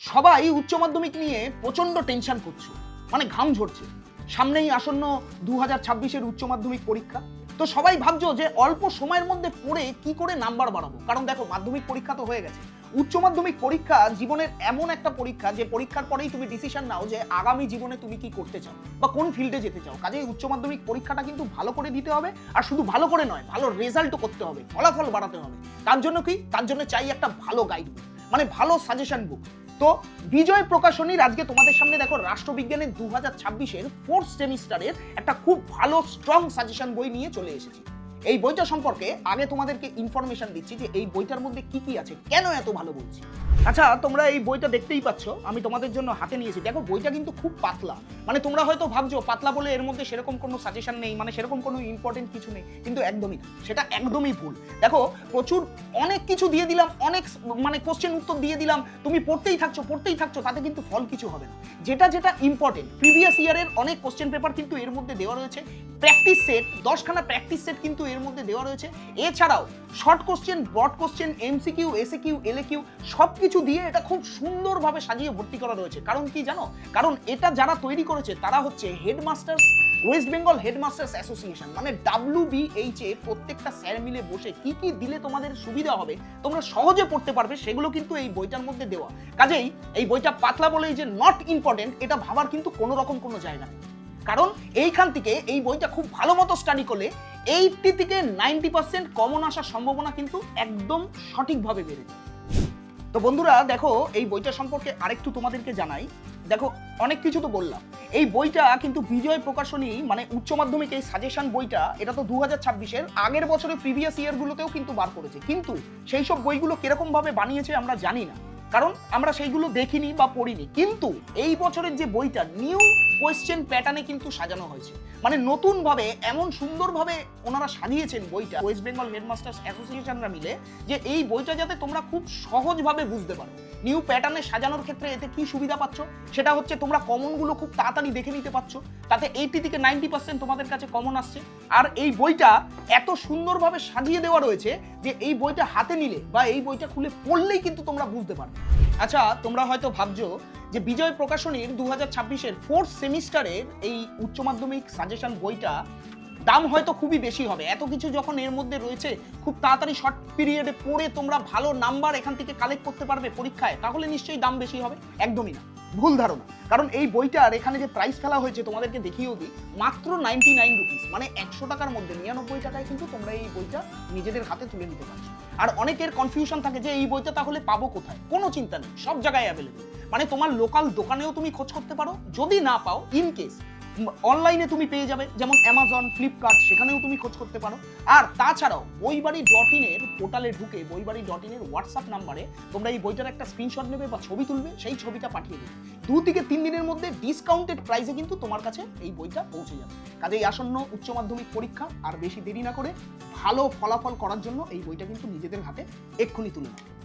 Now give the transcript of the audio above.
সবাই উচ্চ মাধ্যমিক নিয়ে প্রচন্ড টেনশন করছো, মানে ঘাম ঝরছে। সামনেই আসন্ন 2026-এর উচ্চ মাধ্যমিক পরীক্ষা। তো সবাই ভাবছো যে অল্প সময়ের মধ্যে পড়ে কি করে নাম্বার বাড়াবো। কারণ দেখো, মাধ্যমিক পরীক্ষা তো হয়ে গেছে, উচ্চ মাধ্যমিক পরীক্ষা জীবনের এমন একটা পরীক্ষা যে পরীক্ষার পরেই তুমি ডিসিশন নাও যে আগামী জীবনে তুমি কি করতে চাও বা কোন ফিল্ডে যেতে চাও। কাজেই উচ্চ মাধ্যমিক পরীক্ষাটা কিন্তু ভালো করে দিতে হবে, আর শুধু ভালো করে নয়, ভালো রেজাল্টও করতে হবে, ফলাফল বাড়াতে হবে। তার জন্য কি? তার জন্য চাই একটা ভালো গাইড বুক, মানে ভালো সাজেশন বুক। তো বিজয় প্রকাশনীর আজকে তোমাদের সামনে দেখো রাষ্ট্রবিজ্ঞানের 2026-এর ফোর্থ সেমিস্টারের একটা খুব ভালো স্ট্রং সাজেশন বই নিয়ে চলে এসেছি। এই বইটা সম্পর্কে আগে তোমাদেরকে ইনফরমেশন দিচ্ছি যে এই বইটার মধ্যে কি কি আছে, কেন এত ভালো বলছি। আচ্ছা, তোমরা এই বইটা দেখতেই পাচ্ছ, আমি তোমাদের জন্য হাতে নিয়েছি। দেখো, বইটা কিন্তু খুব পাতলা। মানে তোমরা হয়তো ভাবছো পাতলা বলে এর মধ্যে সেরকম কোনো সাজেশন নেই, মানে সেরকম কোনো ইম্পর্টেন্ট কিছু নেই, কিন্তু একদমই না, সেটা একদমই ভুল। দেখো, প্রচুর অনেক কিছু দিয়ে দিলাম, অনেক মানে কোশ্চেন উত্তর দিয়ে দিলাম, তুমি পড়তেই থাকছো, তাতে কিন্তু ফল কিছু হবে না। যেটা যেটা ইম্পর্টেন্ট, প্রিভিয়াস ইয়ারের অনেক কোশ্চেন পেপার কিন্তু এর মধ্যে দেওয়া রয়েছে, প্র্যাকটিস সেট 10খানা প্র্যাকটিস সেট কিন্তু এর মধ্যে দেওয়া রয়েছে। এছাড়াও short question, broad question, MCQ, SAQ, LAQ সবকিছু দিয়ে এটা খুু সুন্দরভাবে সাজিয়ে ভর্তি করা রয়েছে। কারণ কি জানো? কারণ এটা যারা তৈরি করেছে তারা হচ্ছে headmasters, West Bengal headmasters association, মানে WBH এ প্রত্যেকটা স্যার মিলে বসে কি কি দিলে তোমাদের সুবিধা হবে, তোমরা সহজে পড়তে পারবে, সেগুলো কিন্তু এই বইটার মধ্যে দেওয়া। কাজেই এই বইটা পাতলা বলেই যে নট ইম্পর্টেন্ট এটা ভাবার কিন্তু কোনো রকম কোনো জায়গা নেই। কারণ এইখান থেকে এই বইটা খুব ভালো মতো স্টাডি করলে 80 থেকে 90% কমন আসার সম্ভাবনা কিন্তু একদম সঠিকভাবে বেড়ে যায়। তো বন্ধুরা দেখো, এই বইটা সম্পর্কে আরেকটু তোমাদেরকে জানাই। দেখো, অনেক কিছু তো বললাম। এই বইটা কিন্তু বিজয় প্রকাশনী, মানে উচ্চ মাধ্যমিক এই সাজেশন বইটা, এটা তো 2026-এর আগের বছরের প্রিভিয়াস ইয়ারগুলোতেও কিন্তু বার করেছে, কিন্তু সেই সব বইগুলো কিরকম ভাবে বানিয়েছে আমরা জানি না, কারণ আমরা সেইগুলো দেখিনি বা পড়িনি। কিন্তু এই বছরের যে বইটা নিউ কোয়েশ্চেন প্যাটার্নে কিন্তু সাজানো হয়েছে, মানে নতুন ভাবে এমন সুন্দরভাবে ওনারা সাজিয়েছেন বইটা, ওয়েস্ট বেঙ্গল হেডমাস্টার্স অ্যাসোসিয়েশনরা মিলে, যে এই বইটা যাতে তোমরা খুব সহজভাবে বুঝতে পারো। নিউ প্যাটার্নে সাজানোর ক্ষেত্রে এতে কি সুবিধা পাচ্ছ, সেটা হচ্ছে তোমরা কমনগুলো খুব তাড়াতাড়ি দেখে নিতে পারছো, তাতে 80 থেকে 90% তোমাদের কাছে কমন আসছে। আর এই বইটা এত সুন্দরভাবে সাজিয়ে দেওয়া রয়েছে যে এই বইটা হাতে নিলে বা এই বইটা খুলে পড়লেই কিন্তু তোমরা বুঝতে পারবে। আচ্ছা, তোমরা হয়তো ভাবছো যে বিজয় প্রকাশনীর 2026-এর ফোর্থ সেমিস্টারের এই উচ্চ মাধ্যমিক সাজেশন বইটা দাম হয়তো খুবই বেশি হবে। এত কিছু যখন এর মধ্যে রয়েছে, খুব তাড়াতাড়ি শর্ট পিরিয়ডে পড়ে তোমরা ভালো নাম্বার এখান থেকে কালেক্ট করতে পারবে পরীক্ষায়, তাহলে নিশ্চয়ই দাম বেশি হবে। একদমই না, ভুল ধারণা। কারণ এই বইটার এখানে যে প্রাইস ফেলা হয়েছে তোমাদেরকে দেখিয়েও দিই, মাত্র 99 রুপিস, মানে 100 টাকার মধ্যে 99 টাকায় কিন্তু তোমরা এই বইটা নিজেদের হাতে তুলে নিতে পারছো। আর অনেকের কনফিউশন থাকে যে এই বইটা তাহলে পাবো কোথায়। কোনো চিন্তা নেই, সব জায়গায় অ্যাভেলেবেল। মানে তোমার লোকাল দোকানেও তুমি খোঁজ করতে পারো, যদি না পাও ইন কেস অনলাইনে তুমি পেয়ে যাবে, যেমন অ্যামাজন, ফ্লিপকার্ট, সেখানেও তুমি খোঁজ করতে পারো। আর তাছাড়াও বইবাড়ি.in এর পোর্টালে ঢুকে বইবাড়ি.in এর হোয়াটসঅ্যাপ নাম্বারে তোমরা এই বইটার একটা স্ক্রিনশট নেবে বা ছবি তুলবে, সেই ছবিটা পাঠিয়ে দেবে। 2 থেকে 3 দিনের মধ্যে ডিসকাউন্টেড প্রাইসে কিন্তু তোমার কাছে এই বইটা পৌঁছে যাবে। কাজেই আসন্ন উচ্চ মাধ্যমিক পরীক্ষা আর বেশি দেরি না করে ভালো ফলাফল করার জন্য এই বইটা কিন্তু নিজেদের হাতে এক্ষুনি তুলে নাও।